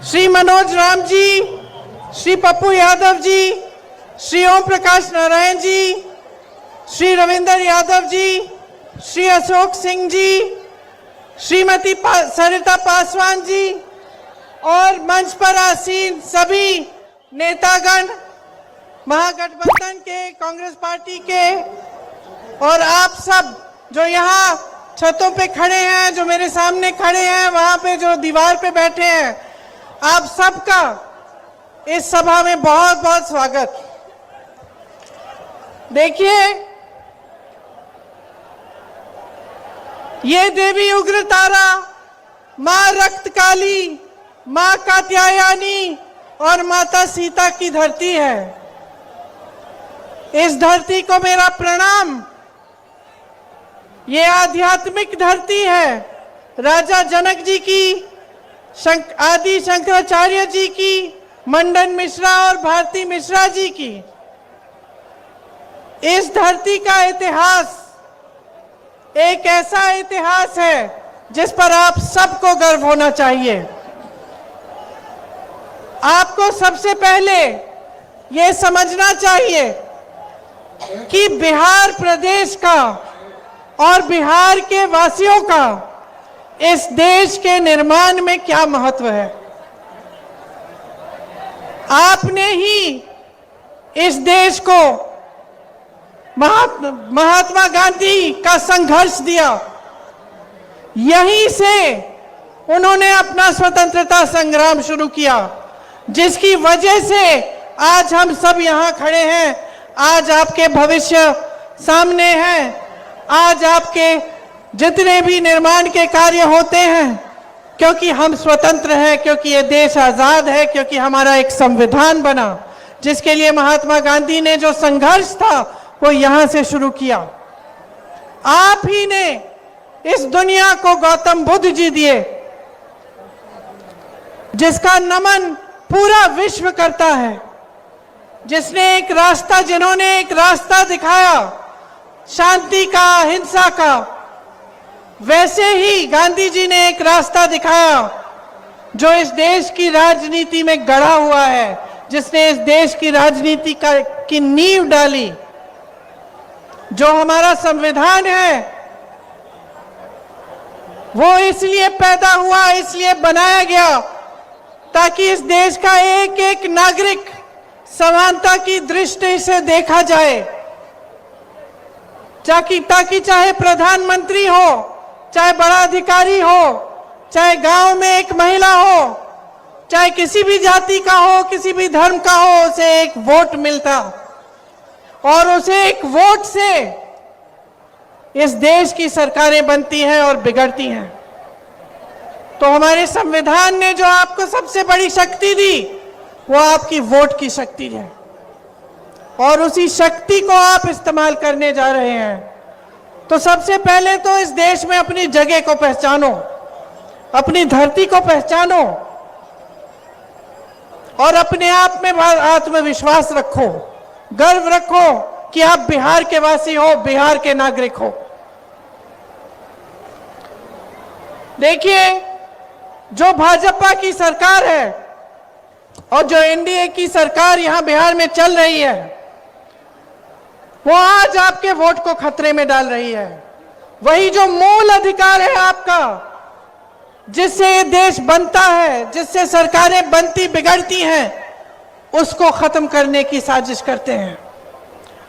श्री मनोज राम जी, श्री पप्पू यादव जी, श्री ओम प्रकाश नारायण जी, श्री रविंदर यादव जी, श्री अशोक सिंह जी, श्रीमती सरिता पासवान जी और मंच पर आसीन सभी नेतागण, महागठबंधन के, कांग्रेस पार्टी के और आप सब जो यहाँ छतों पे खड़े हैं, जो मेरे सामने खड़े हैं, वहां पे जो दीवार पे बैठे हैं, आप सबका इस सभा में बहुत बहुत स्वागत। देखिए, ये देवी उग्रतारा, मां रक्तकाली, मां कात्यायनी और माता सीता की धरती है। इस धरती को मेरा प्रणाम। ये आध्यात्मिक धरती है। राजा जनक जी की, आदि शंकराचार्य जी की, मंडन मिश्रा और भारती मिश्रा जी की। इस धरती का इतिहास एक ऐसा इतिहास है जिस पर आप सबको गर्व होना चाहिए। आपको सबसे पहले ये समझना चाहिए कि बिहार प्रदेश का और बिहार के वासियों का इस देश के निर्माण में क्या महत्व है। आपने ही इस देश को महात्मा गांधी का संघर्ष दिया। यहीं से उन्होंने अपना स्वतंत्रता संग्राम शुरू किया, जिसकी वजह से आज हम सब यहाँ खड़े हैं। आज आपके भविष्य सामने हैं। आज आपके जितने भी निर्माण के कार्य होते हैं, क्योंकि हम स्वतंत्र हैं, क्योंकि ये देश आजाद है, क्योंकि हमारा एक संविधान बना, जिसके लिए महात्मा गांधी ने जो संघर्ष था वो यहां से शुरू किया। आप ही ने इस दुनिया को गौतम बुद्ध जी दिए, जिसका नमन पूरा विश्व करता है, जिन्होंने एक रास्ता दिखाया शांति का, अहिंसा का। वैसे ही गांधी जी ने एक रास्ता दिखाया जो इस देश की राजनीति में गढ़ा हुआ है, जिसने इस देश की राजनीति की नींव डाली। जो हमारा संविधान है वो इसलिए पैदा हुआ, इसलिए बनाया गया ताकि इस देश का एक एक नागरिक समानता की दृष्टि से देखा जाए, ताकि चाहे प्रधानमंत्री हो, चाहे बड़ा अधिकारी हो, चाहे गांव में एक महिला हो, चाहे किसी भी जाति का हो, किसी भी धर्म का हो, उसे एक वोट मिलता और उसे एक वोट से इस देश की सरकारें बनती हैं और बिगड़ती हैं। तो हमारे संविधान ने जो आपको सबसे बड़ी शक्ति दी वो आपकी वोट की शक्ति है, और उसी शक्ति को आप इस्तेमाल करने जा रहे हैं। तो सबसे पहले तो इस देश में अपनी जगह को पहचानो, अपनी धरती को पहचानो और अपने आप में आत्मविश्वास रखो, गर्व रखो कि आप बिहार के वासी हो, बिहार के नागरिक हो। देखिए, जो भाजपा की सरकार है और जो एनडीए की सरकार यहां बिहार में चल रही है, वो आज आपके वोट को खतरे में डाल रही है। वही जो मूल अधिकार है आपका, जिससे ये देश बनता है, जिससे सरकारें बनती बिगड़ती हैं, उसको खत्म करने की साजिश करते हैं।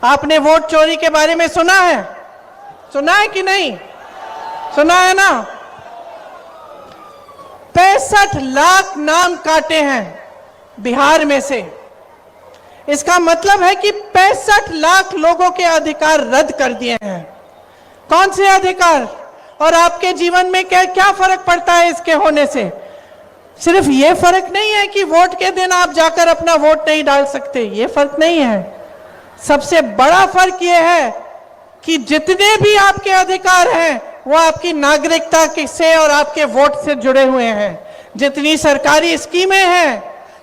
आपने वोट चोरी के बारे में सुना है? सुना है कि नहीं? सुना है ना? 65 लाख नाम काटे हैं बिहार में से। इसका मतलब है कि 65 लाख लोगों के अधिकार रद्द कर दिए हैं। कौन से अधिकार? और आपके जीवन में क्या फर्क पड़ता है इसके होने से? सिर्फ ये फर्क नहीं है कि वोट के दिन आप जाकर अपना वोट नहीं डाल सकते, ये फर्क नहीं है। सबसे बड़ा फर्क ये है कि जितने भी आपके अधिकार हैं वो आपकी नागरिकता से और आपके वोट से जुड़े हुए हैं। जितनी सरकारी स्कीमें हैं,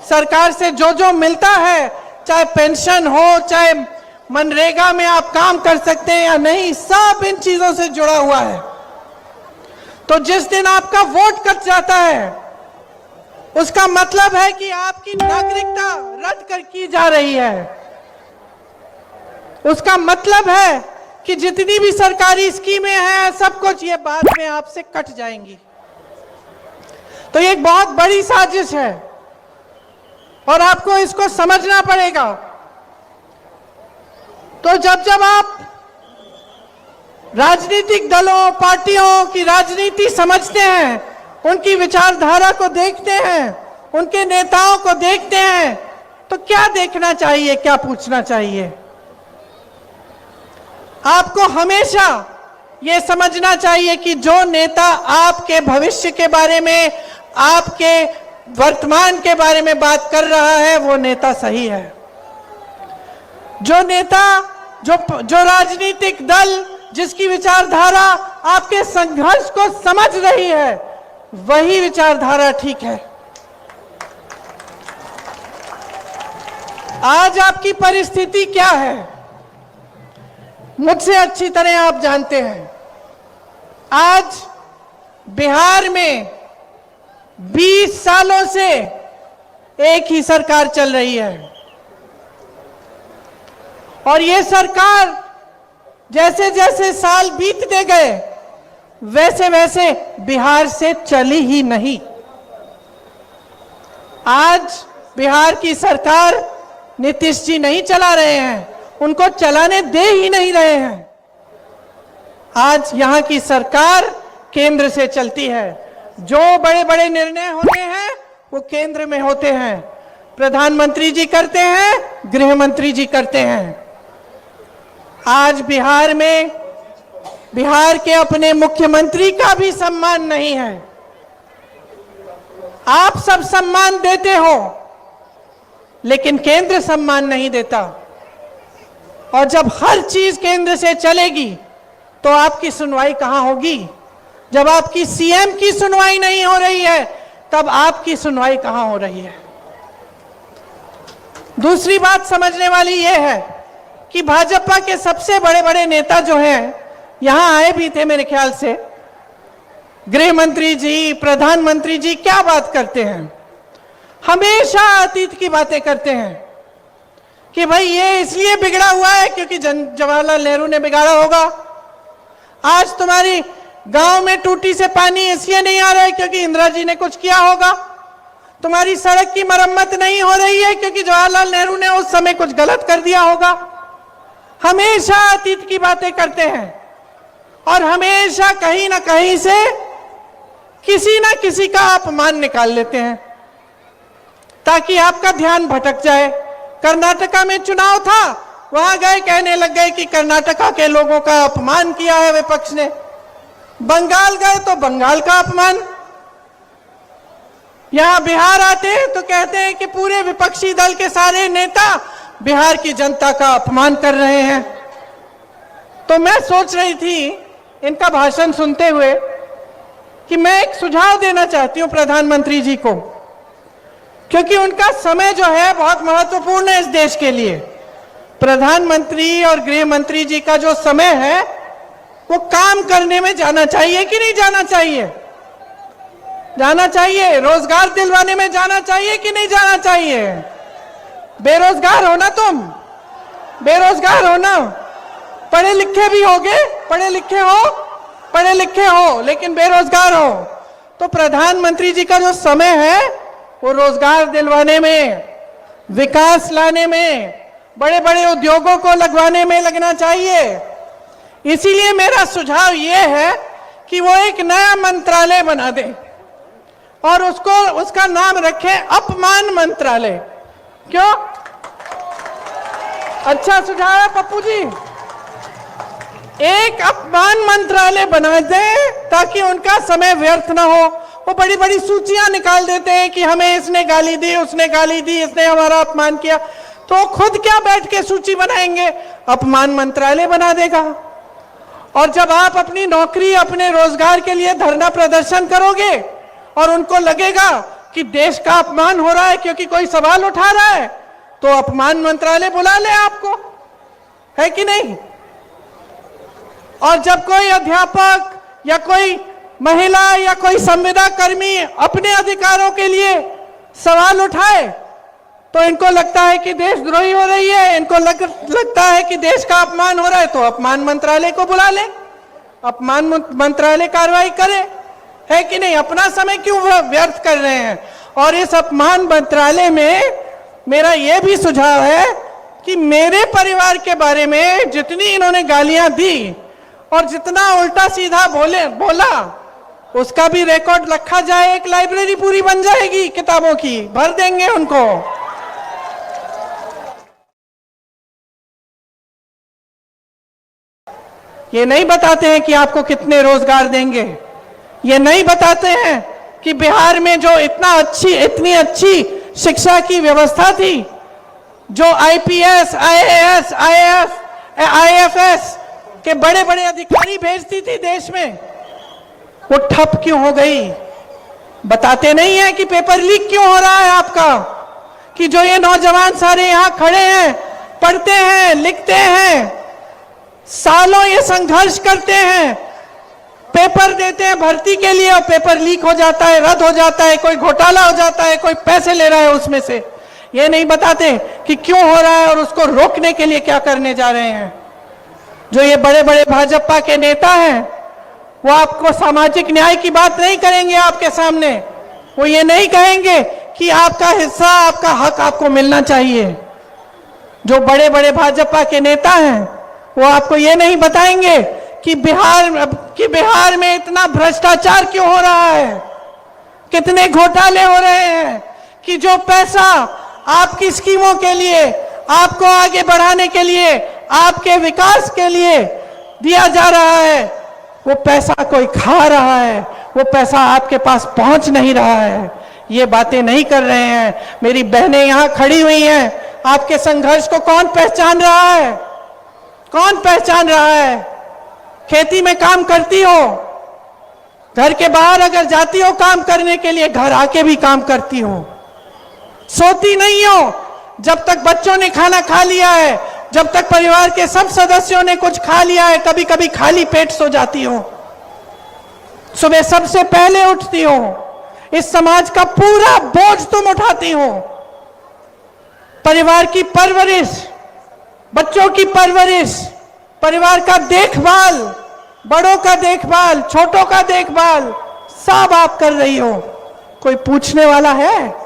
सरकार से जो जो मिलता है, चाहे पेंशन हो, चाहे मनरेगा में आप काम कर सकते हैं या नहीं, सब इन चीजों से जुड़ा हुआ है। तो जिस दिन आपका वोट कट जाता है उसका मतलब है कि आपकी नागरिकता रद्द कर की जा रही है। उसका मतलब है कि जितनी भी सरकारी स्कीमें हैं सब कुछ ये बाद में आपसे कट जाएंगी। तो ये एक बहुत बड़ी साजिश है और आपको इसको समझना पड़ेगा। तो जब जब आप राजनीतिक दलों पार्टियों की राजनीति समझते हैं, उनकी विचारधारा को देखते हैं, उनके नेताओं को देखते हैं, तो क्या देखना चाहिए, क्या पूछना चाहिए? आपको हमेशा यह समझना चाहिए कि जो नेता आपके भविष्य के बारे में, आपके वर्तमान के बारे में बात कर रहा है, वो नेता सही है। जो नेता, जो राजनीतिक दल, जिसकी विचारधारा आपके संघर्ष को समझ रही है, वही विचारधारा ठीक है। आज आपकी परिस्थिति क्या है, मुझसे अच्छी तरह आप जानते हैं। आज बिहार में 20 सालों से एक ही सरकार चल रही है और ये सरकार जैसे जैसे साल बीतते गए वैसे वैसे बिहार से चली ही नहीं। आज बिहार की सरकार नीतीश जी नहीं चला रहे हैं, उनको चलाने दे ही नहीं रहे हैं। आज यहां की सरकार केंद्र से चलती है। जो बड़े बड़े निर्णय होते हैं वो केंद्र में होते हैं। प्रधानमंत्री जी करते हैं, गृह मंत्री जी करते हैं। आज बिहार में बिहार के अपने मुख्यमंत्री का भी सम्मान नहीं है। आप सब सम्मान देते हो लेकिन केंद्र सम्मान नहीं देता। और जब हर चीज केंद्र से चलेगी तो आपकी सुनवाई कहां होगी? जब आपकी सीएम की सुनवाई नहीं हो रही है तब आपकी सुनवाई कहां हो रही है? दूसरी बात समझने वाली यह है कि भाजपा के सबसे बड़े बड़े नेता जो हैं, यहां आए भी थे मेरे ख्याल से, गृह मंत्री जी, प्रधानमंत्री जी, क्या बात करते हैं? हमेशा अतीत की बातें करते हैं कि भाई ये इसलिए बिगड़ा हुआ है क्योंकि जवाहरलाल नेहरू ने बिगाड़ा होगा। आज तुम्हारी गांव में टूटी से पानी इसलिए नहीं आ रहा है क्योंकि इंदिरा जी ने कुछ किया होगा। तुम्हारी सड़क की मरम्मत नहीं हो रही है क्योंकि जवाहरलाल नेहरू ने उस समय कुछ गलत कर दिया होगा। हमेशा अतीत की बातें करते हैं और हमेशा कहीं ना कहीं से किसी ना किसी का अपमान निकाल लेते हैं ताकि आपका ध्यान भटक जाए। कर्नाटका में चुनाव था, वहां गए, कहने लग गए कि कर्नाटका के लोगों का अपमान किया है विपक्ष ने। बंगाल गए तो बंगाल का अपमान। यहां बिहार आते हैं तो कहते हैं कि पूरे विपक्षी दल के सारे नेता बिहार की जनता का अपमान कर रहे हैं। तो मैं सोच रही थी इनका भाषण सुनते हुए कि मैं एक सुझाव देना चाहती हूं प्रधानमंत्री जी को, क्योंकि उनका समय जो है बहुत महत्वपूर्ण है इस देश के लिए। प्रधानमंत्री और गृह मंत्री जी का जो समय है वो काम करने में जाना चाहिए कि नहीं जाना चाहिए? जाना चाहिए। रोजगार दिलवाने में जाना चाहिए कि नहीं जाना चाहिए? बेरोजगार हो ना तुम, बेरोजगार हो ना, पढ़े लिखे भी होगे, पढ़े लिखे हो लेकिन बेरोजगार हो। तो प्रधानमंत्री जी का जो समय है वो रोजगार दिलवाने में, विकास लाने में, बड़े बड़े उद्योगों को लगवाने में लगना चाहिए। इसीलिए मेरा सुझाव ये है कि वो एक नया मंत्रालय बना दे और उसका नाम रखें अपमान मंत्रालय। क्यों? अच्छा सुझाव है पप्पू जी। एक अपमान मंत्रालय बना दें ताकि उनका समय व्यर्थ ना हो। वो बड़ी बड़ी सूचियां निकाल देते हैं कि हमें इसने गाली दी, उसने गाली दी, इसने हमारा अपमान किया। तो खुद क्या बैठ के सूची बनाएंगे? अपमान मंत्रालय बना देगा। और जब आप अपनी नौकरी, अपने रोजगार के लिए धरना प्रदर्शन करोगे और उनको लगेगा कि देश का अपमान हो रहा है क्योंकि कोई सवाल उठा रहा है, तो अपमान मंत्रालय बुला ले आपको, है कि नहीं? और जब कोई अध्यापक या कोई महिला या कोई संविदा कर्मी अपने अधिकारों के लिए सवाल उठाए तो इनको लगता है कि देशद्रोही हो रही है, इनको लगता है कि देश का अपमान हो रहा है, तो अपमान मंत्रालय को बुला ले, अपमान मंत्रालय कार्रवाई करे, है कि नहीं? अपना समय क्यों व्यर्थ कर रहे हैं? और इस अपमान मंत्रालय में मेरा यह भी सुझाव है कि मेरे परिवार के बारे में जितनी इन्होंने गालियां दी और जितना उल्टा सीधा बोला उसका भी रिकॉर्ड रखा जाए। एक लाइब्रेरी पूरी बन जाएगी किताबों की, भर देंगे उनको। ये नहीं बताते हैं कि आपको कितने रोजगार देंगे, ये नहीं बताते हैं कि बिहार में जो इतनी अच्छी शिक्षा की व्यवस्था थी, जो आईपीएस, आईएएस, आईएफएस के बड़े बड़े अधिकारी भेजती थी देश में, वो ठप क्यों हो गई? बताते नहीं है कि पेपर लीक क्यों हो रहा है आपका, कि जो ये नौजवान सारे यहां खड़े हैं, पढ़ते हैं, लिखते हैं, सालों ये संघर्ष करते हैं, पेपर देते हैं भर्ती के लिए और पेपर लीक हो जाता है, रद्द हो जाता है, कोई घोटाला हो जाता है, कोई पैसे ले रहा है उसमें से। ये नहीं बताते कि क्यों हो रहा है और उसको रोकने के लिए क्या करने जा रहे हैं। जो ये बड़े बड़े भाजपा के नेता हैं, वो आपको सामाजिक न्याय की बात नहीं करेंगे आपके सामने। वो ये नहीं कहेंगे कि आपका हिस्सा, आपका हक आपको मिलना चाहिए। जो बड़े बड़े भाजपा के नेता हैं, वो आपको ये नहीं बताएंगे कि बिहार में इतना भ्रष्टाचार क्यों हो रहा है, कितने घोटाले हो रहे हैं, कि जो पैसा आपकी स्कीमों के लिए, आपको आगे बढ़ाने के लिए, आपके विकास के लिए दिया जा रहा है, वो पैसा कोई खा रहा है, वो पैसा आपके पास पहुंच नहीं रहा है। ये बातें नहीं कर रहे हैं। मेरी बहनें यहां खड़ी हुई हैं, आपके संघर्ष को कौन पहचान रहा है? कौन पहचान रहा है? खेती में काम करती हो, घर के बाहर अगर जाती हो काम करने के लिए, घर आके भी काम करती हो, सोती नहीं हो जब तक बच्चों ने खाना खा लिया है, जब तक परिवार के सब सदस्यों ने कुछ खा लिया है, कभी कभी खाली पेट सो जाती हो, सुबह सबसे पहले उठती हो, इस समाज का पूरा बोझ तुम उठाती हो। परिवार की परवरिश, बच्चों की परवरिश, परिवार का देखभाल, बड़ों का देखभाल, छोटों का देखभाल, सब आप कर रही हो। कोई पूछने वाला है?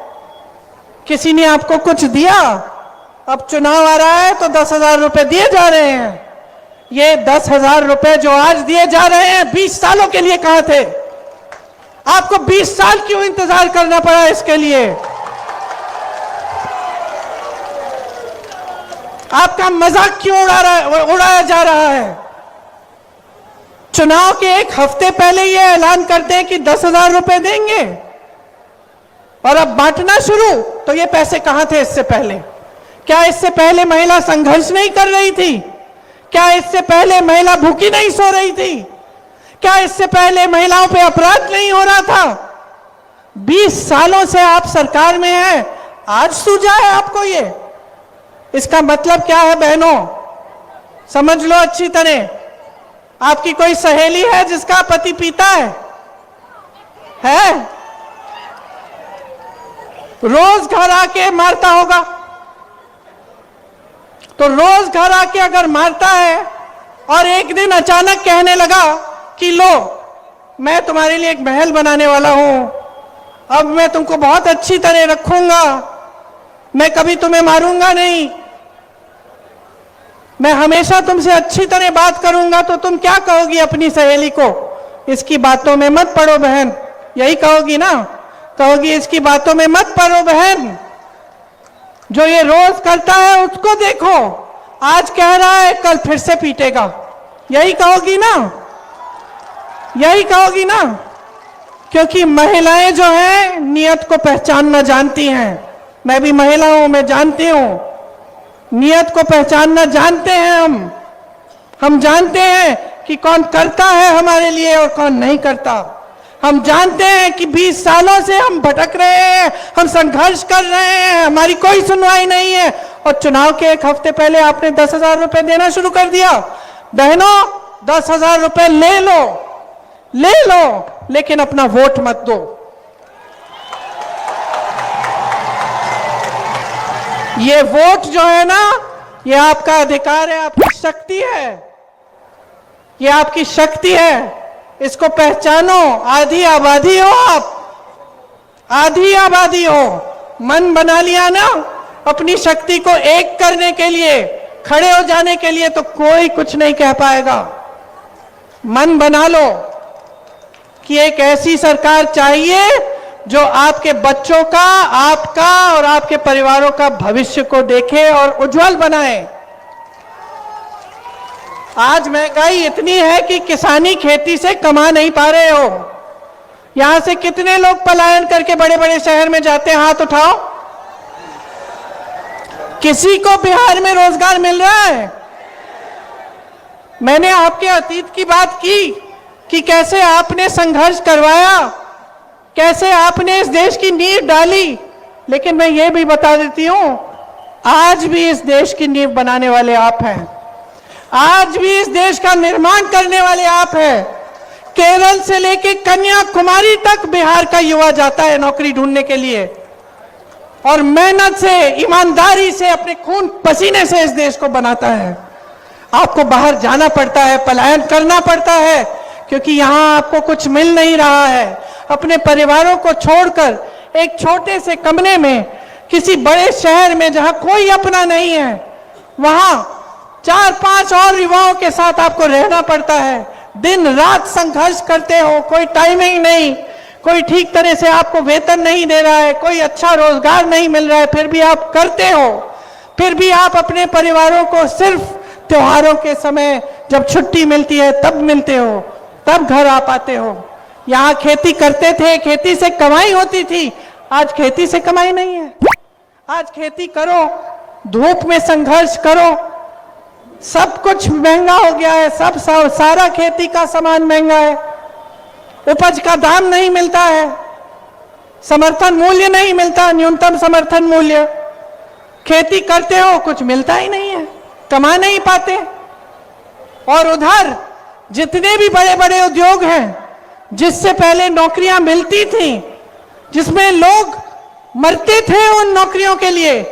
किसी ने आपको कुछ दिया? अब चुनाव आ रहा है तो 10,000 रुपए दिए जा रहे हैं। ये 10,000 रुपए जो आज दिए जा रहे हैं, 20 सालों के लिए कहां थे? आपको 20 साल क्यों इंतजार करना पड़ा इसके लिए? आपका मजाक क्यों उड़ाया जा रहा है? चुनाव के एक हफ्ते पहले ये ऐलान करते हैं कि 10,000 रुपए देंगे और अब बांटना शुरू, तो ये पैसे कहां थे इससे पहले? क्या इससे पहले महिला संघर्ष नहीं कर रही थी? क्या इससे पहले महिला भूखी नहीं सो रही थी? क्या इससे पहले महिलाओं पे अपराध नहीं हो रहा था? 20 सालों से आप सरकार में हैं, आज सूझा है आपको ये? इसका मतलब क्या है बहनों? समझ लो अच्छी तरह। आपकी कोई सहेली है जिसका पति पीता है? रोज घर आके मारता होगा, तो रोज घर आके अगर मारता है और एक दिन अचानक कहने लगा कि लो मैं तुम्हारे लिए एक महल बनाने वाला हूं, अब मैं तुमको बहुत अच्छी तरह रखूंगा, मैं कभी तुम्हें मारूंगा नहीं, मैं हमेशा तुमसे अच्छी तरह बात करूंगा, तो तुम क्या कहोगी अपनी सहेली को? इसकी बातों में मत पड़ो बहन, यही कहोगी ना? कहोगी इसकी बातों में मत पड़ो बहन, जो ये रोज करता है उसको देखो, आज कह रहा है कल फिर से पीटेगा, यही कहोगी ना? यही कहोगी ना? क्योंकि महिलाएं जो हैं नियत को पहचानना जानती हैं। मैं भी महिला हूं, मैं जानती हूं, नियत को पहचानना जानते हैं हम जानते हैं कि कौन करता है हमारे लिए और कौन नहीं करता। हम जानते हैं कि 20 सालों से हम भटक रहे हैं, हम संघर्ष कर रहे हैं, हमारी कोई सुनवाई नहीं है, और चुनाव के एक हफ्ते पहले आपने 10,000 रुपए देना शुरू कर दिया। बहनों, 10,000 रुपए ले लो, लेकिन अपना वोट मत दो। ये वोट जो है ना, ये आपका अधिकार है, आपकी शक्ति है, ये आपकी शक्ति है, इसको पहचानो। आधी आबादी हो आप, आधी आबादी हो। मन बना लिया ना अपनी शक्ति को एक करने के लिए, खड़े हो जाने के लिए, तो कोई कुछ नहीं कह पाएगा। मन बना लो कि एक ऐसी सरकार चाहिए जो आपके बच्चों का, आपका और आपके परिवारों का भविष्य को देखे और उज्जवल बनाए। आज महंगाई इतनी है कि किसानी खेती से कमा नहीं पा रहे हो। यहां से कितने लोग पलायन करके बड़े बड़े शहर में जाते हैं, हाथ उठाओ। किसी को बिहार में रोजगार मिल रहा है? मैंने आपके अतीत की बात की कि कैसे आपने संघर्ष करवाया, कैसे आपने इस देश की नींव डाली, लेकिन मैं ये भी बता देती हूं, आज भी इस देश की नींव बनाने वाले आप हैं। आज भी इस देश का निर्माण करने वाले आप हैं। केरल से लेकर कन्याकुमारी तक बिहार का युवा जाता है नौकरी ढूंढने के लिए, और मेहनत से, ईमानदारी से, अपने खून पसीने से इस देश को बनाता है। आपको बाहर जाना पड़ता है, पलायन करना पड़ता है, क्योंकि यहां आपको कुछ मिल नहीं रहा है। अपने परिवारों को छोड़कर एक छोटे से कमरे में किसी बड़े शहर में जहां कोई अपना नहीं है, वहां 4-5 और युवाओं के साथ आपको रहना पड़ता है। दिन रात संघर्ष करते हो, कोई टाइमिंग नहीं, कोई ठीक तरह से आपको वेतन नहीं दे रहा है, कोई अच्छा रोजगार नहीं मिल रहा है, फिर भी आप करते हो। फिर भी आप अपने परिवारों को सिर्फ त्योहारों के समय, जब छुट्टी मिलती है तब मिलते हो, तब घर आ पाते हो। यहाँ खेती करते थे, खेती से कमाई होती थी, आज खेती से कमाई नहीं है। आज खेती करो, धूप में संघर्ष करो, सब कुछ महंगा हो गया है, सारा खेती का सामान महंगा है, उपज का दाम नहीं मिलता है, समर्थन मूल्य नहीं मिलता, न्यूनतम समर्थन मूल्य। खेती करते हो, कुछ मिलता ही नहीं है, कमा नहीं पाते। और उधर जितने भी बड़े बड़े उद्योग हैं, जिससे पहले नौकरियां मिलती थी, जिसमें लोग मरते थे उन नौकरियों के लिए,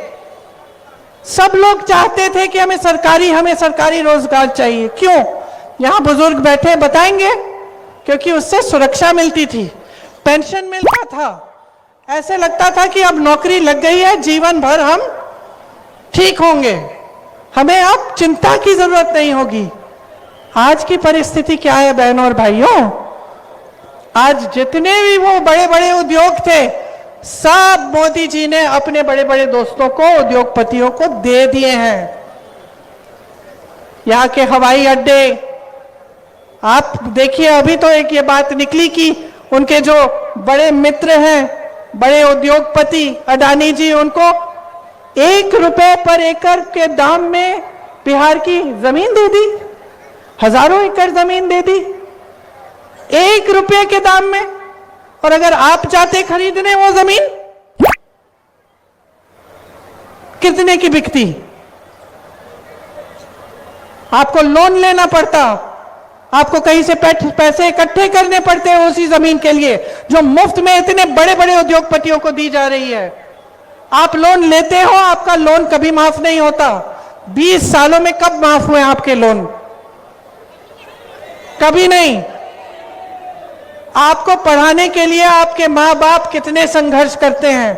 सब लोग चाहते थे कि हमें सरकारी रोजगार चाहिए। क्यों? यहां बुजुर्ग बैठे बताएंगे, क्योंकि उससे सुरक्षा मिलती थी, पेंशन मिलता था, ऐसे लगता था कि अब नौकरी लग गई है, जीवन भर हम ठीक होंगे, हमें अब चिंता की जरूरत नहीं होगी। आज की परिस्थिति क्या है बहनों और भाइयों? आज जितने भी वो बड़े बड़े उद्योग थे, सब मोदी जी ने अपने बड़े बड़े दोस्तों को, उद्योगपतियों को दे दिए हैं। यहाँ के हवाई अड्डे, आप देखिए, अभी तो एक ये बात निकली कि उनके जो बड़े मित्र हैं, बड़े उद्योगपति अडानी जी, उनको 1 रुपए पर एकड़ के दाम में बिहार की जमीन दे दी, हजारों एकड़ जमीन दे दी 1 रुपए के दाम में। और अगर आप जाते खरीदने वो जमीन, कितने की बिकती? आपको लोन लेना पड़ता, आपको कहीं से पैसे इकट्ठे करने पड़ते हैं उसी जमीन के लिए, जो मुफ्त में इतने बड़े बड़े उद्योगपतियों को दी जा रही है। आप लोन लेते हो, आपका लोन कभी माफ नहीं होता। 20 सालों में कब माफ हुए आपके लोन? कभी नहीं। आपको पढ़ाने के लिए आपके माँ बाप कितने संघर्ष करते हैं,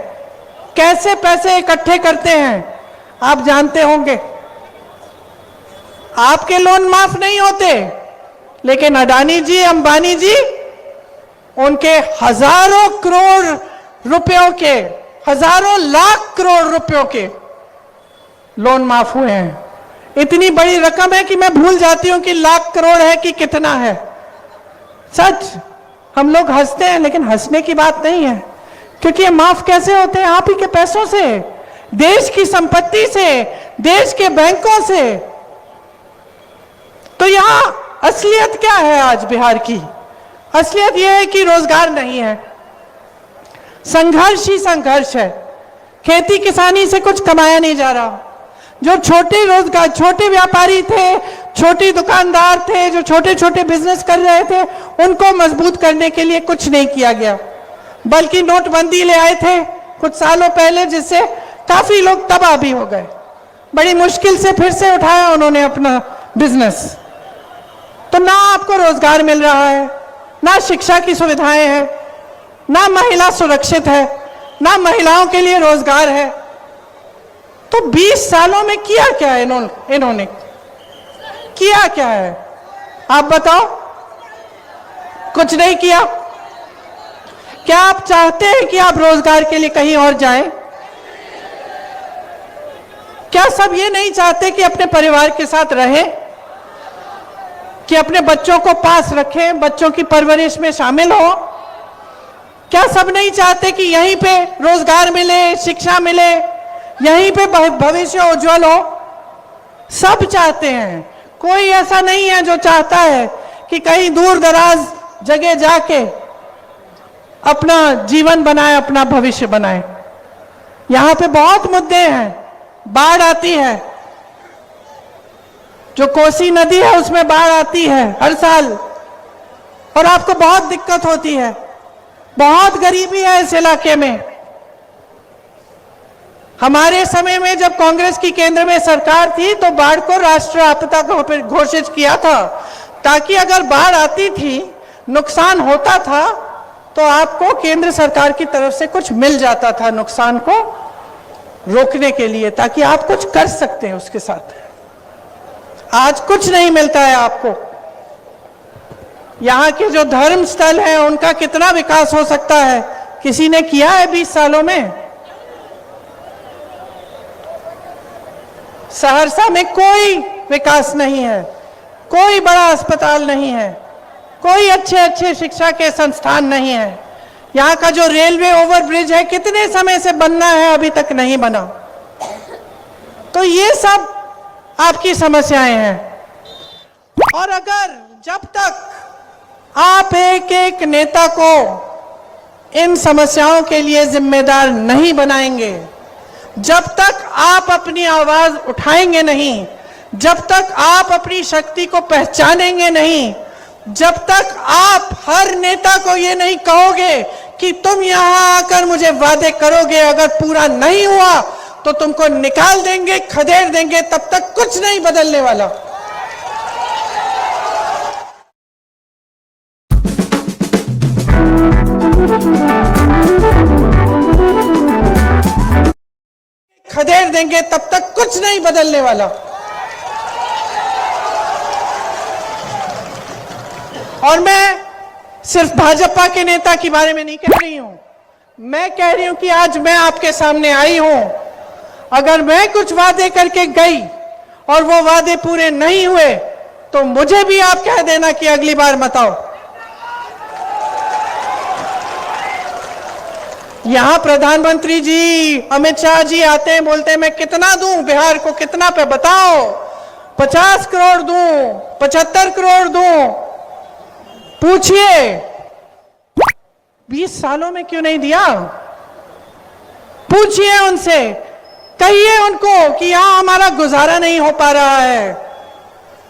कैसे पैसे इकट्ठे करते हैं, आप जानते होंगे। आपके लोन माफ नहीं होते, लेकिन अडानी जी, अंबानी जी, उनके हजारों करोड़ रुपयों के, हजारों लाख करोड़ रुपयों के लोन माफ हुए हैं। इतनी बड़ी रकम है कि मैं भूल जाती हूं कि लाख करोड़ है कि कितना है। सच, हम लोग हंसते हैं, लेकिन हंसने की बात नहीं है, क्योंकि ये माफ कैसे होते हैं? आप ही के पैसों से, देश की संपत्ति से, देश के बैंकों से। तो यहां असलियत क्या है आज बिहार की? असलियत यह है कि रोजगार नहीं है, संघर्ष ही संघर्ष है। खेती किसानी से कुछ कमाया नहीं जा रहा। जो छोटे रोजगार, छोटे व्यापारी थे, छोटे दुकानदार थे, जो छोटे छोटे बिजनेस कर रहे थे, उनको मजबूत करने के लिए कुछ नहीं किया गया, बल्कि नोटबंदी ले आए थे कुछ सालों पहले, जिससे काफी लोग तबाह भी हो गए, बड़ी मुश्किल से फिर से उठाया उन्होंने अपना बिजनेस। तो ना आपको रोजगार मिल रहा है, ना शिक्षा की सुविधाएं हैं, ना महिला सुरक्षित है, ना महिलाओं के लिए रोजगार है। तो 20 सालों में किया क्या है इन्होंने किया क्या है? आप बताओ। कुछ नहीं किया। क्या आप चाहते हैं कि आप रोजगार के लिए कहीं और जाएं? क्या सब ये नहीं चाहते कि अपने परिवार के साथ रहें, कि अपने बच्चों को पास रखें, बच्चों की परवरिश में शामिल हो? क्या सब नहीं चाहते कि यहीं पे रोजगार मिले, शिक्षा मिले, यहीं पे भविष्य उज्जवल हो? सब चाहते हैं। कोई ऐसा नहीं है जो चाहता है कि कहीं दूर दराज जगह जाके अपना जीवन बनाए, अपना भविष्य बनाए। यहां पे बहुत मुद्दे हैं। बाढ़ आती है, जो कोसी नदी है उसमें बाढ़ आती है हर साल, और आपको बहुत दिक्कत होती है। बहुत गरीबी है इस इलाके में। हमारे समय में जब कांग्रेस की केंद्र में सरकार थी तो बाढ़ को राष्ट्रीय आपदा घोषित किया था, ताकि अगर बाढ़ आती थी, नुकसान होता था, तो आपको केंद्र सरकार की तरफ से कुछ मिल जाता था नुकसान को रोकने के लिए, ताकि आप कुछ कर सकते हैं उसके साथ। आज कुछ नहीं मिलता है आपको। यहां के जो धर्म स्थल हैं उनका कितना विकास हो सकता है, किसी ने किया है 20 सालों में? सहरसा में कोई विकास नहीं है, कोई बड़ा अस्पताल नहीं है, कोई अच्छे शिक्षा के संस्थान नहीं है। यहाँ का जो रेलवे ओवरब्रिज है कितने समय से बनना है, अभी तक नहीं बना। तो ये सब आपकी समस्याएं हैं। और अगर जब तक आप एक एक नेता को इन समस्याओं के लिए जिम्मेदार नहीं बनाएंगे, जब तक आप अपनी आवाज उठाएंगे नहीं, जब तक आप अपनी शक्ति को पहचानेंगे नहीं, जब तक आप हर नेता को ये नहीं कहोगे कि तुम यहां आकर मुझे वादे करोगे, अगर पूरा नहीं हुआ तो तुमको निकाल देंगे, खदेड़ देंगे, तब तक कुछ नहीं बदलने वाला। खदेड़ देंगे, तब तक कुछ नहीं बदलने वाला। और मैं सिर्फ भाजपा के नेता के बारे में नहीं कह रही हूं, मैं कह रही हूं कि आज मैं आपके सामने आई हूं। अगर मैं कुछ वादे करके गई और वो वादे पूरे नहीं हुए तो मुझे भी आप कह देना कि अगली बार मत आओ। यहां प्रधानमंत्री जी, अमित शाह जी आते हैं, बोलते हैं मैं कितना दूं बिहार को, कितना पे बताओ, 50 करोड़ दूं, 75 करोड़ दूं। पूछिए 20 सालों में क्यों नहीं दिया? पूछिए उनसे, कहिए उनको कि यहां हमारा गुजारा नहीं हो पा रहा है,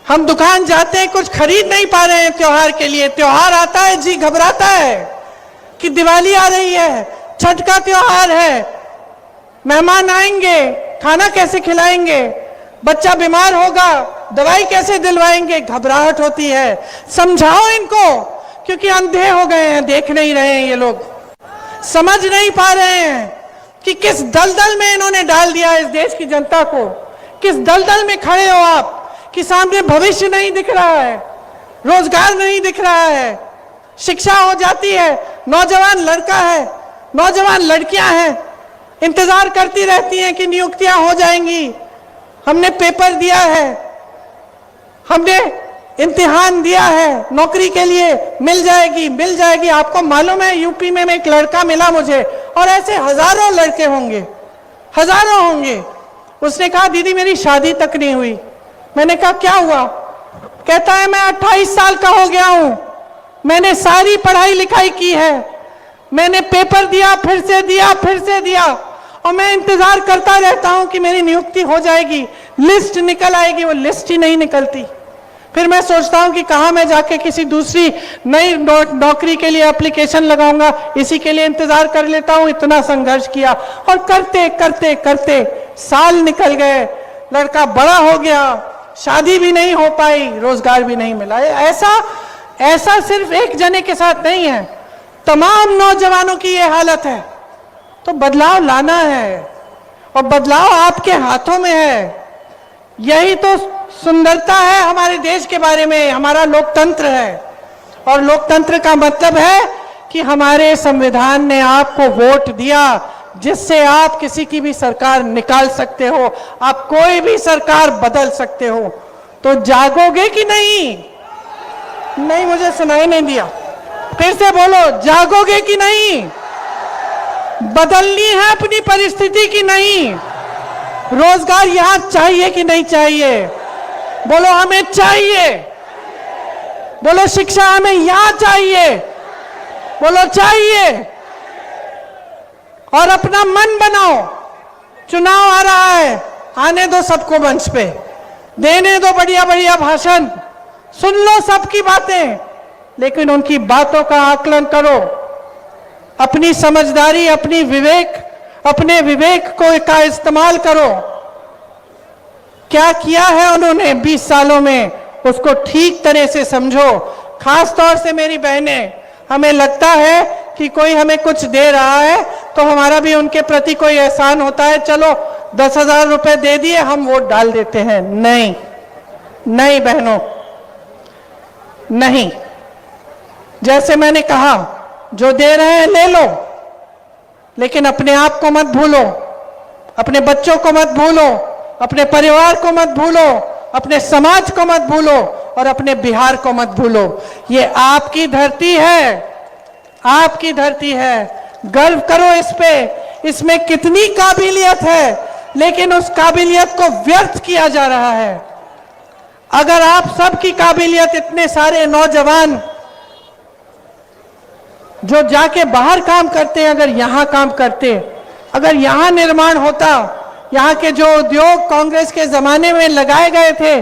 हम दुकान जाते हैं कुछ खरीद नहीं पा रहे हैं त्योहार के लिए। त्योहार आता है जी घबराता है कि दिवाली आ रही है, छठ का त्योहार है, मेहमान आएंगे, खाना कैसे खिलाएंगे, बच्चा बीमार होगा, दवाई कैसे दिलवाएंगे, घबराहट होती है। समझाओ इनको, क्योंकि अंधे हो गए हैं, देख नहीं रहे हैं, ये लोग समझ नहीं पा रहे हैं कि किस दलदल में इन्होंने डाल दिया है इस देश की जनता को। किस दलदल में खड़े हो आप कि सामने भविष्य नहीं दिख रहा है, रोजगार नहीं दिख रहा है, शिक्षा हो जाती है, नौजवान लड़का है, नौजवान लड़कियां हैं, इंतजार करती रहती हैं कि नियुक्तियां हो जाएंगी। हमने पेपर दिया है, हमने इम्तिहान दिया है, नौकरी के लिए मिल जाएगी, मिल जाएगी। आपको मालूम है यूपी में एक लड़का मिला मुझे, और ऐसे हजारों लड़के होंगे, हजारों होंगे। उसने कहा दीदी मेरी शादी तक नहीं हुई। मैंने कहा क्या हुआ? कहता है मैं 28 साल का हो गया हूं, मैंने सारी पढ़ाई लिखाई की है, मैंने पेपर दिया, फिर से दिया, फिर से दिया, और मैं इंतजार करता रहता हूं कि मेरी नियुक्ति हो जाएगी, लिस्ट निकल आएगी। वो लिस्ट ही नहीं निकलती। फिर मैं सोचता हूं कि कहां मैं जाके किसी दूसरी नई नौकरी के लिए एप्लीकेशन लगाऊंगा, इसी के लिए इंतजार कर लेता हूं। इतना संघर्ष किया और करते करते करते साल निकल गए, लड़का बड़ा हो गया, शादी भी नहीं हो पाई, रोजगार भी नहीं मिला। ऐसा सिर्फ एक जने के साथ नहीं है, तमाम नौजवानों की ये हालत है। तो बदलाव लाना है और बदलाव आपके हाथों में है। यही तो सुंदरता है हमारे देश के बारे में, हमारा लोकतंत्र है। और लोकतंत्र का मतलब है कि हमारे संविधान ने आपको वोट दिया, जिससे आप किसी की भी सरकार निकाल सकते हो, आप कोई भी सरकार बदल सकते हो। तो जागोगे कि नहीं? नहीं, मुझे सुनाई नहीं दिया, फिर से बोलो, जागोगे कि नहीं? बदलनी है अपनी परिस्थिति की नहीं? रोजगार यहां चाहिए कि नहीं चाहिए? बोलो, हमें चाहिए। बोलो, शिक्षा हमें यहां चाहिए। बोलो, चाहिए। और अपना मन बनाओ, चुनाव आ रहा है, आने दो सबको मंच पे, देने दो बढ़िया बढ़िया भाषण, सुन लो सबकी बातें, लेकिन उनकी बातों का आकलन करो। अपनी समझदारी, अपने विवेक का इस्तेमाल करो। क्या किया है उन्होंने 20 सालों में, उसको ठीक तरह से समझो। खास तौर से मेरी बहनें, हमें लगता है कि कोई हमें कुछ दे रहा है तो हमारा भी उनके प्रति कोई एहसान होता है, चलो 10,000 रुपए दे दिए, हम वोट डाल देते हैं। नहीं, नहीं बहनों, नहीं। जैसे मैंने कहा, जो दे रहे हैं ले लो, लेकिन अपने आप को मत भूलो, अपने बच्चों को मत भूलो, अपने परिवार को मत भूलो, अपने समाज को मत भूलो और अपने बिहार को मत भूलो। ये आपकी धरती है, आपकी धरती है। गर्व करो इस पे। इसमें कितनी काबिलियत है, लेकिन उस काबिलियत को व्यर्थ किया जा रहा है। अगर आप सबकी काबिलियत, इतने सारे नौजवान जो जाके बाहर काम करते हैं, अगर यहां काम करते, अगर यहां निर्माण होता, यहाँ के जो उद्योग कांग्रेस के जमाने में लगाए गए थे,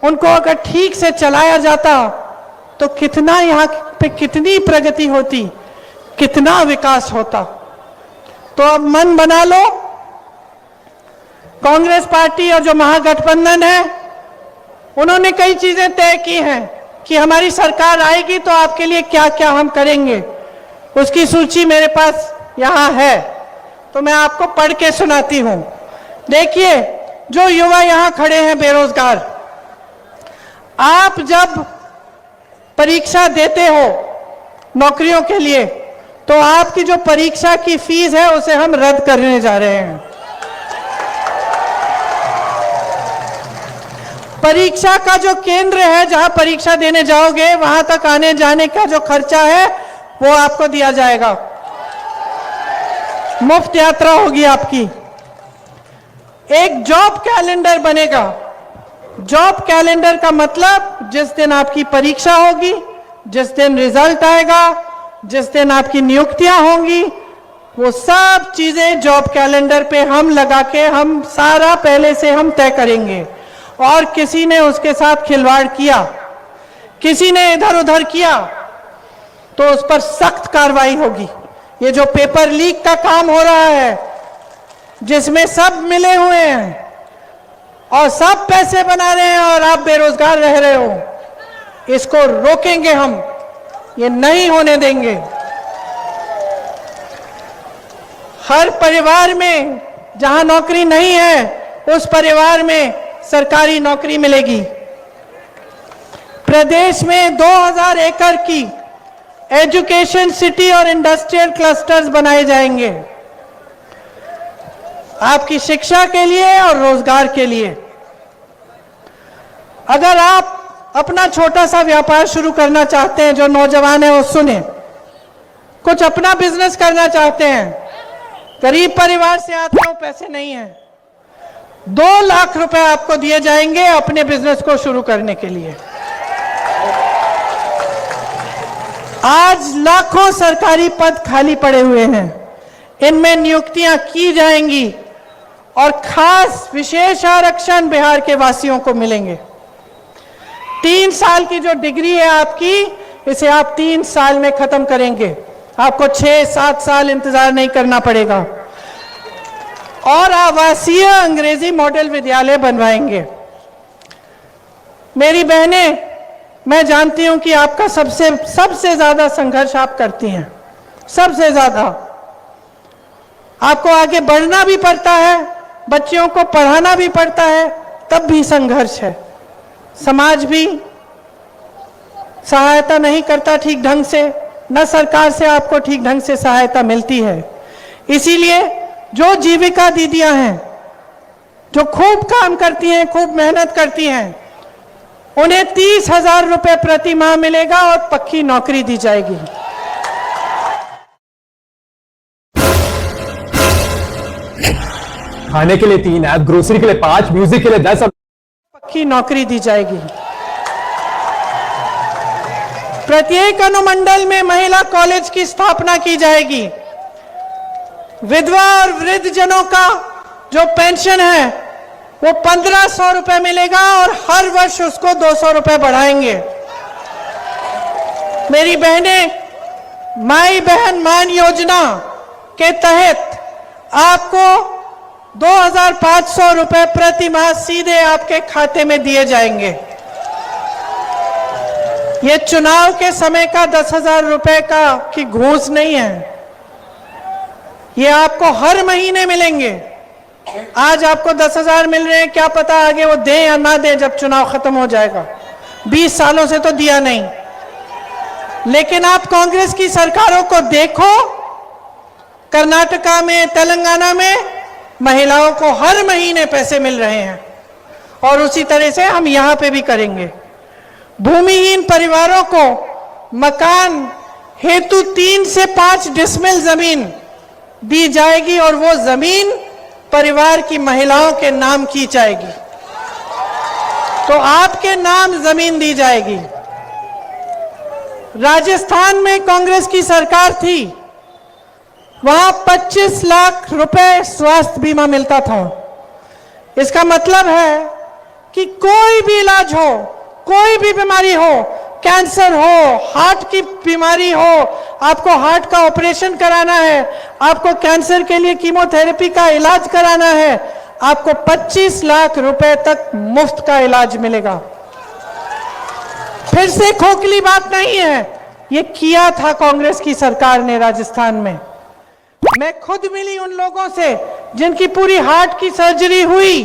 उनको अगर ठीक से चलाया जाता तो कितना यहाँ पे कितनी प्रगति होती, कितना विकास होता। तो अब मन बना लो, कांग्रेस पार्टी और जो महागठबंधन है, उन्होंने कई चीजें तय की हैं कि हमारी सरकार आएगी तो आपके लिए क्या क्या हम करेंगे। उसकी सूची मेरे पास यहाँ है, तो मैं आपको पढ़ के सुनाती हूँ। देखिए, जो युवा यहां खड़े हैं बेरोजगार, आप जब परीक्षा देते हो नौकरियों के लिए, तो आपकी जो परीक्षा की फीस है उसे हम रद्द करने जा रहे हैं। परीक्षा का जो केंद्र है, जहां परीक्षा देने जाओगे, वहां तक आने जाने का जो खर्चा है वो आपको दिया जाएगा, मुफ्त यात्रा होगी आपकी। एक जॉब कैलेंडर बनेगा। जॉब कैलेंडर का मतलब, जिस दिन आपकी परीक्षा होगी, जिस दिन रिजल्ट आएगा, जिस दिन आपकी नियुक्तियां होंगी, वो सब चीजें जॉब कैलेंडर पे हम लगा के, हम सारा पहले से हम तय करेंगे। और किसी ने उसके साथ खिलवाड़ किया, किसी ने इधर उधर किया, तो उस पर सख्त कार्रवाई होगी। ये जो पेपर लीक का काम हो रहा है, जिसमें सब मिले हुए हैं और सब पैसे बना रहे हैं और आप बेरोजगार रह रहे हो, इसको रोकेंगे हम, ये नहीं होने देंगे। हर परिवार में जहां नौकरी नहीं है, उस परिवार में सरकारी नौकरी मिलेगी। प्रदेश में 2000 एकड़ की एजुकेशन सिटी और इंडस्ट्रियल क्लस्टर्स बनाए जाएंगे, आपकी शिक्षा के लिए और रोजगार के लिए। अगर आप अपना छोटा सा व्यापार शुरू करना चाहते हैं, जो नौजवान है वो सुने, कुछ अपना बिजनेस करना चाहते हैं, गरीब परिवार से आते हो, पैसे नहीं है, 2 लाख रुपए आपको दिए जाएंगे अपने बिजनेस को शुरू करने के लिए। आज लाखों सरकारी पद खाली पड़े हुए हैं, इनमें नियुक्तियां की जाएंगी और खास विशेष आरक्षण बिहार के वासियों को मिलेंगे। 3 साल की जो डिग्री है आपकी, इसे आप 3 साल में खत्म करेंगे। आपको 6-7 साल इंतजार नहीं करना पड़ेगा। और आवासीय अंग्रेजी मॉडल विद्यालय बनवाएंगे। मेरी बहनें, मैं जानती हूं कि आपका सबसे ज्यादा संघर्ष आप करती हैं, सबसे ज्यादा। आपको आगे बढ़ना भी पड़ता है, बच्चियों को पढ़ाना भी पड़ता है, तब भी संघर्ष है। समाज भी सहायता नहीं करता ठीक ढंग से, न सरकार से आपको ठीक ढंग से सहायता मिलती है। इसीलिए जो जीविका दीदियां हैं, जो खूब काम करती हैं, खूब मेहनत करती हैं, उन्हें 30,000 रुपए प्रति माह मिलेगा और पक्की नौकरी दी जाएगी। खाने के लिए 3 ऐप, ग्रोसरी के लिए 5, म्यूजिक के लिए 10 और पक्की नौकरी दी जाएगी। प्रत्येक अनुमंडल में महिला कॉलेज की स्थापना की जाएगी। विधवा और वृद्ध जनों का जो पेंशन है वो 1500 रुपए मिलेगा और हर वर्ष उसको 200 रुपए बढ़ाएंगे। मेरी बहनें, माई बहन मान योजना के तहत आपको 2500 रुपए प्रति माह सीधे आपके खाते में दिए जाएंगे। ये चुनाव के समय का 10,000 रुपए की घूस नहीं है, ये आपको हर महीने मिलेंगे। आज आपको 10,000 मिल रहे हैं, क्या पता आगे वो दें या ना दें जब चुनाव खत्म हो जाएगा। 20 सालों से तो दिया नहीं। लेकिन आप कांग्रेस की सरकारों को देखो, कर्नाटका में, तेलंगाना में महिलाओं को हर महीने पैसे मिल रहे हैं, और उसी तरह से हम यहां पे भी करेंगे। भूमिहीन परिवारों को मकान हेतु 3 से 5 डिसमिल जमीन दी जाएगी और वो जमीन परिवार की महिलाओं के नाम की जाएगी। तो आपके नाम जमीन दी जाएगी। राजस्थान में कांग्रेस की सरकार थी, वहां 25 लाख रुपए स्वास्थ्य बीमा मिलता था। इसका मतलब है कि कोई भी इलाज हो, कोई भी बीमारी हो, कैंसर हो, हार्ट की बीमारी हो, आपको हार्ट का ऑपरेशन कराना है, आपको कैंसर के लिए कीमोथेरेपी का इलाज कराना है, आपको 25 लाख रुपए तक मुफ्त का इलाज मिलेगा। फिर से खोखली बात नहीं है, ये किया था कांग्रेस की सरकार ने राजस्थान में। मैं खुद मिली उन लोगों से जिनकी पूरी हार्ट की सर्जरी हुई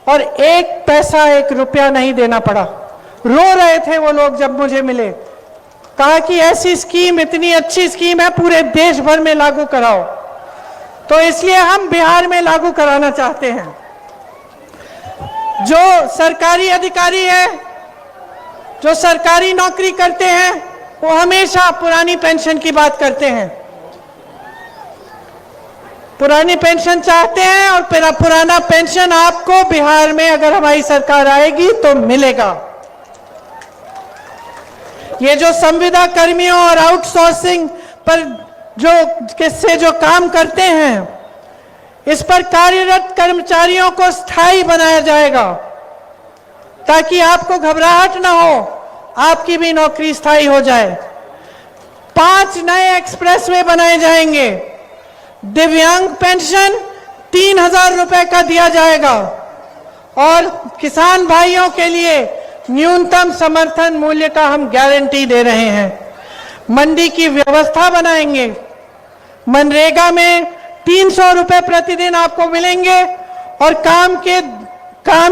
और 1 पैसा 1 रुपया नहीं देना पड़ा। रो रहे थे वो लोग जब मुझे मिले, कहा कि ऐसी स्कीम, इतनी अच्छी स्कीम है, पूरे देश भर में लागू कराओ। तो इसलिए हम बिहार में लागू कराना चाहते हैं। जो सरकारी अधिकारी है, जो सरकारी नौकरी करते हैं, वो हमेशा पुरानी पेंशन की बात करते हैं। पुरानी पेंशन चाहते हैं और पुराना पेंशन आपको बिहार में अगर हमारी सरकार आएगी तो मिलेगा। ये जो संविदा कर्मियों और आउटसोर्सिंग पर जो काम करते हैं, इस पर कार्यरत कर्मचारियों को स्थायी बनाया जाएगा ताकि आपको घबराहट ना हो, आपकी भी नौकरी स्थायी हो जाए। 5 नए एक्सप्रेसवे बनाए जाएंगे। दिव्यांग पेंशन 3,000 रुपए का दिया जाएगा और किसान भाइयों के लिए न्यूनतम समर्थन मूल्य का हम गारंटी दे रहे हैं। मंडी की व्यवस्था बनाएंगे। मनरेगा में 300 रुपए प्रतिदिन आपको मिलेंगे और काम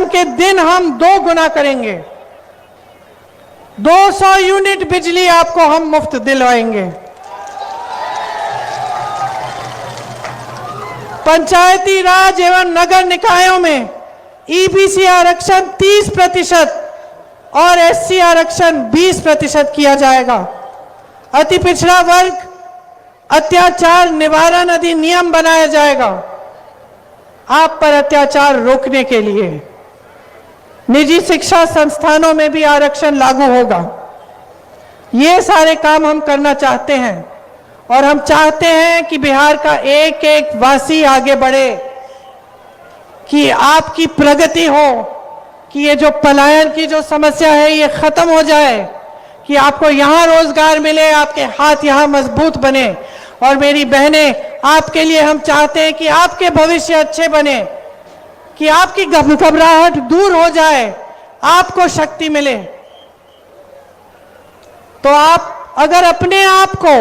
के दिन हम 2 गुना करेंगे। 200 यूनिट बिजली आपको हम मुफ्त दिलवाएंगे। पंचायती राज एवं नगर निकायों में ईबीसी आरक्षण 30% और एससी आरक्षण 20% किया जाएगा। अति पिछड़ा वर्ग अत्याचार निवारण अधिनियम बनाया जाएगा आप पर अत्याचार रोकने के लिए। निजी शिक्षा संस्थानों में भी आरक्षण लागू होगा। ये सारे काम हम करना चाहते हैं और हम चाहते हैं कि बिहार का एक एक वासी आगे बढ़े, कि आपकी प्रगति हो, कि ये जो पलायन की जो समस्या है ये खत्म हो जाए, कि आपको यहाँ रोजगार मिले, आपके हाथ यहाँ मजबूत बने। और मेरी बहनें, आपके लिए हम चाहते हैं कि आपके भविष्य अच्छे बने, कि आपकी घबराहट दूर हो जाए, आपको शक्ति मिले। तो आप अगर अपने आप को,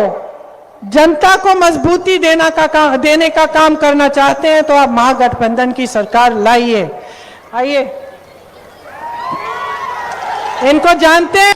जनता को मजबूती देने का काम करना चाहते हैं तो आप महागठबंधन की सरकार लाइए। आइए, इनको जानते हैं